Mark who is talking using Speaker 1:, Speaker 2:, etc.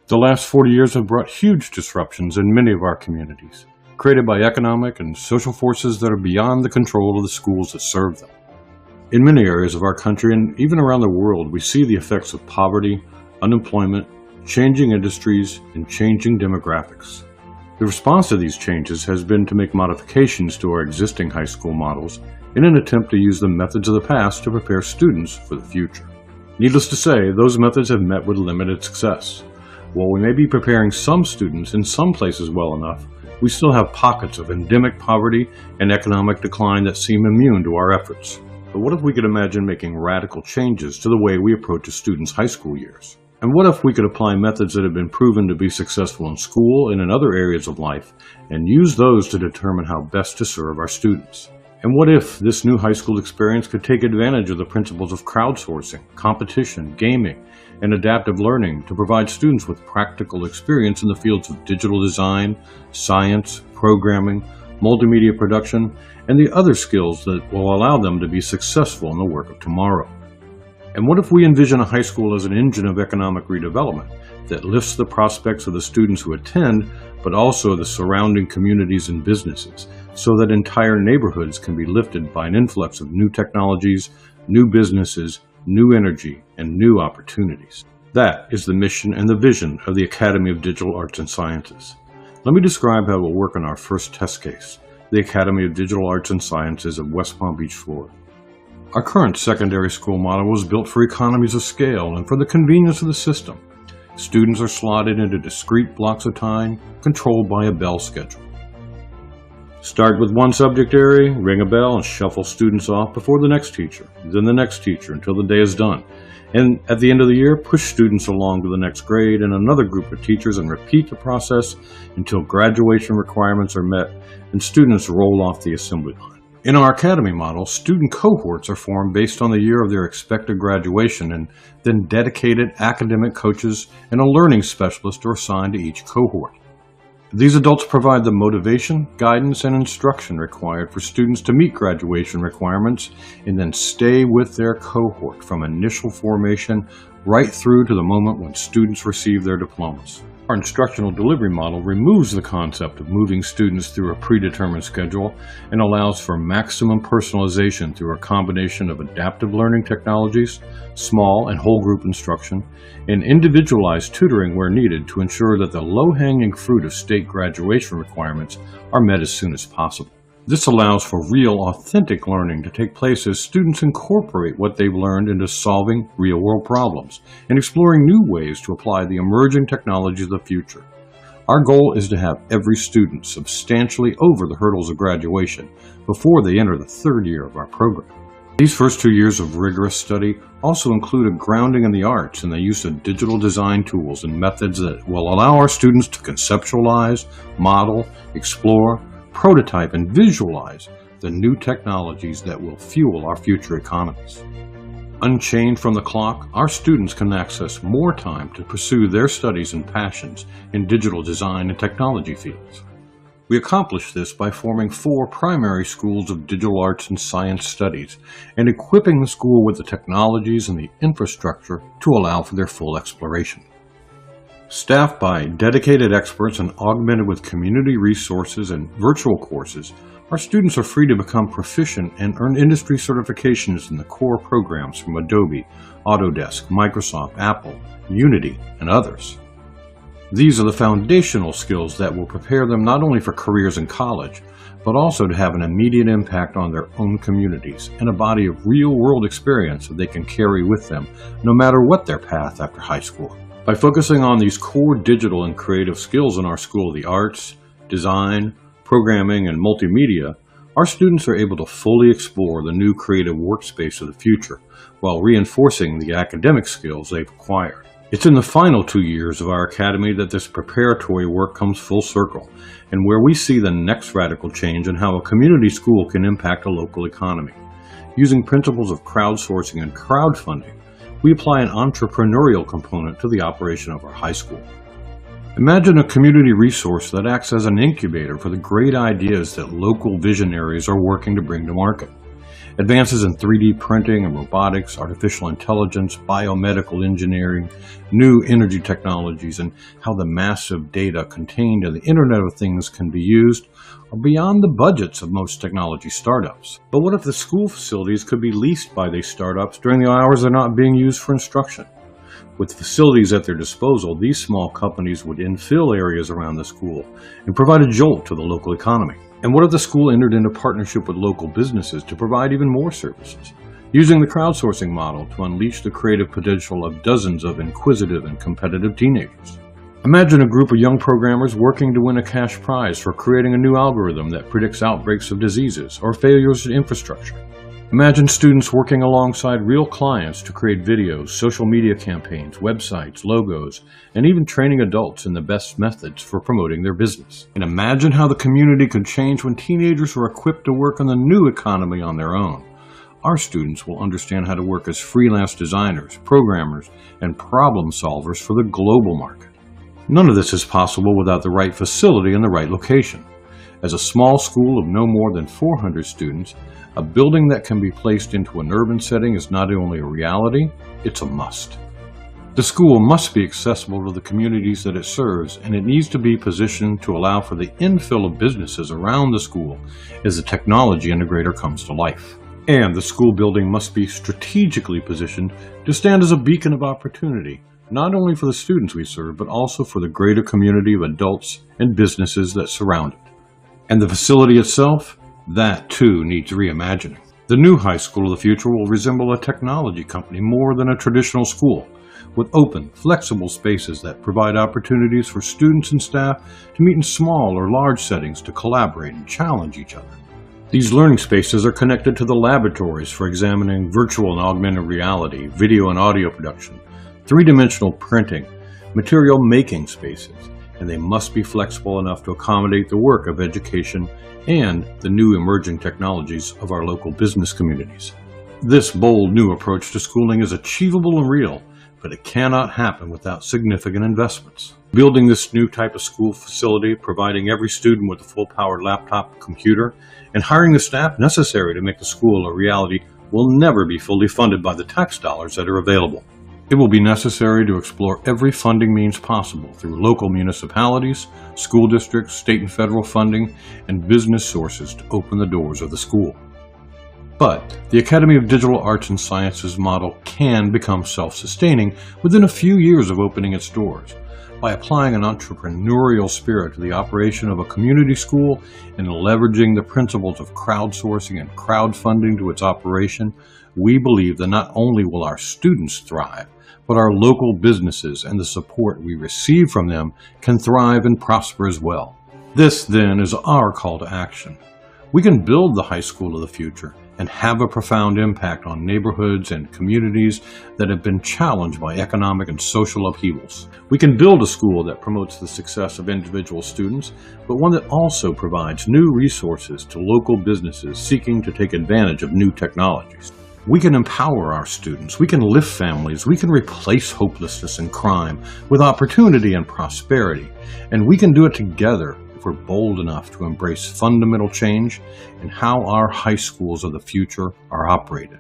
Speaker 1: The last 40 years have brought huge disruptions in many of our communities, created by economic and social forces that are beyond the control of the schools that serve them. In many areas of our country and even around the world, we see the effects of poverty, unemployment, changing industries, and changing demographics. The response to these changes has been to make modifications to our existing high school models in an attempt to use the methods of the past to prepare students for the future. Needless to say, those methods have met with limited success. While we may be preparing some students in some places well enough, we still have pockets of endemic poverty and economic decline that seem immune to our efforts. But what if we could imagine making radical changes to the way we approach a student's high school years? And what if we could apply methods that have been proven to be successful in school and in other areas of life, and use those to determine how best to serve our students? And what if this new high school experience could take advantage of the principles of crowdsourcing, competition, gaming, and adaptive learning to provide students with practical experience in the fields of digital design, science, programming, multimedia production, and the other skills that will allow them to be successful in the work of tomorrow? And what if we envision a high school as an engine of economic redevelopment that lifts the prospects of the students who attend, but also the surrounding communities and businesses, so that entire neighborhoods can be lifted by an influx of new technologies, new businesses, new energy, and new opportunities? That is the mission and the vision of the Academy of Digital Arts and Sciences. Let me describe how it will work in our first test case, the Academy of Digital Arts and Sciences of West Palm Beach, Florida. Our current secondary school model was built for economies of scale and for the convenience of the system. Students are slotted into discrete blocks of time controlled by a bell schedule. Start with one subject area, ring a bell, and shuffle students off before the next teacher, then the next teacher until the day is done. And at the end of the year, push students along to the next grade and another group of teachers and repeat the process until graduation requirements are met and students roll off the assembly line. In our academy model, student cohorts are formed based on the year of their expected graduation, and then dedicated academic coaches and a learning specialist are assigned to each cohort. These adults provide the motivation, guidance, and instruction required for students to meet graduation requirements and then stay with their cohort from initial formation right through to the moment when students receive their diplomas. Our instructional delivery model removes the concept of moving students through a predetermined schedule and allows for maximum personalization through a combination of adaptive learning technologies, small and whole group instruction, and individualized tutoring where needed to ensure that the low-hanging fruit of state graduation requirements are met as soon as possible. This allows for real, authentic learning to take place as students incorporate what they've learned into solving real-world problems and exploring new ways to apply the emerging technologies of the future. Our goal is to have every student substantially over the hurdles of graduation before they enter the third year of our program. These first 2 years of rigorous study also include a grounding in the arts and the use of digital design tools and methods that will allow our students to conceptualize, model, explore, prototype, and visualize the new technologies that will fuel our future economies. Unchained from the clock, our students can access more time to pursue their studies and passions in digital design and technology fields. We accomplish this by forming 4 primary schools of digital arts and science studies and equipping the school with the technologies and the infrastructure to allow for their full exploration. Staffed by dedicated experts and augmented with community resources and virtual courses, our students are free to become proficient and earn industry certifications in the core programs from Adobe, Autodesk, Microsoft, Apple, Unity, and others. These are the foundational skills that will prepare them not only for careers in college, but also to have an immediate impact on their own communities and a body of real-world experience that they can carry with them no matter what their path after high school. By focusing on these core digital and creative skills in our School of the Arts, Design, Programming, and Multimedia, our students are able to fully explore the new creative workspace of the future while reinforcing the academic skills they've acquired. It's in the final 2 years of our academy that this preparatory work comes full circle, and where we see the next radical change in how a community school can impact a local economy. Using principles of crowdsourcing and crowdfunding, we apply an entrepreneurial component to the operation of our high school. Imagine a community resource that acts as an incubator for the great ideas that local visionaries are working to bring to market. Advances in 3D printing and robotics, artificial intelligence, biomedical engineering, new energy technologies, and how the massive data contained in the Internet of Things can be used are beyond the budgets of most technology startups. But what if the school facilities could be leased by these startups during the hours they're not being used for instruction? With facilities at their disposal, these small companies would infill areas around the school and provide a jolt to the local economy. And what if the school entered into partnership with local businesses to provide even more services, using the crowdsourcing model to unleash the creative potential of dozens of inquisitive and competitive teenagers? Imagine a group of young programmers working to win a cash prize for creating a new algorithm that predicts outbreaks of diseases or failures in infrastructure. Imagine students working alongside real clients to create videos, social media campaigns, websites, logos, and even training adults in the best methods for promoting their business. And imagine how the community could change when teenagers are equipped to work on the new economy on their own. Our students will understand how to work as freelance designers, programmers, and problem solvers for the global market. None of this is possible without the right facility in the right location. As a small school of no more than 400 students, a building that can be placed into an urban setting is not only a reality, it's a must. The school must be accessible to the communities that it serves, and it needs to be positioned to allow for the infill of businesses around the school as the technology integrator comes to life. And the school building must be strategically positioned to stand as a beacon of opportunity, not only for the students we serve, but also for the greater community of adults and businesses that surround it. And the facility itself? That, too, needs reimagining. The new high school of the future will resemble a technology company more than a traditional school, with open, flexible spaces that provide opportunities for students and staff to meet in small or large settings to collaborate and challenge each other. These learning spaces are connected to the laboratories for examining virtual and augmented reality, video and audio production, three-dimensional printing, material making spaces, and they must be flexible enough to accommodate the work of education and the new emerging technologies of our local business communities. This bold new approach to schooling is achievable and real, but it cannot happen without significant investments. Building this new type of school facility, providing every student with a full-powered laptop, computer, and hiring the staff necessary to make the school a reality will never be fully funded by the tax dollars that are available. It will be necessary to explore every funding means possible through local municipalities, school districts, state and federal funding, and business sources to open the doors of the school. But the Academy of Digital Arts and Sciences model can become self-sustaining within a few years of opening its doors. By applying an entrepreneurial spirit to the operation of a community school and leveraging the principles of crowdsourcing and crowdfunding to its operation, we believe that not only will our students thrive, but our local businesses and the support we receive from them can thrive and prosper as well. This, then, is our call to action. We can build the high school of the future and have a profound impact on neighborhoods and communities that have been challenged by economic and social upheavals. We can build a school that promotes the success of individual students, but one that also provides new resources to local businesses seeking to take advantage of new technologies. We can empower our students, we can lift families, we can replace hopelessness and crime with opportunity and prosperity, and we can do it together if we're bold enough to embrace fundamental change in how our high schools of the future are operated.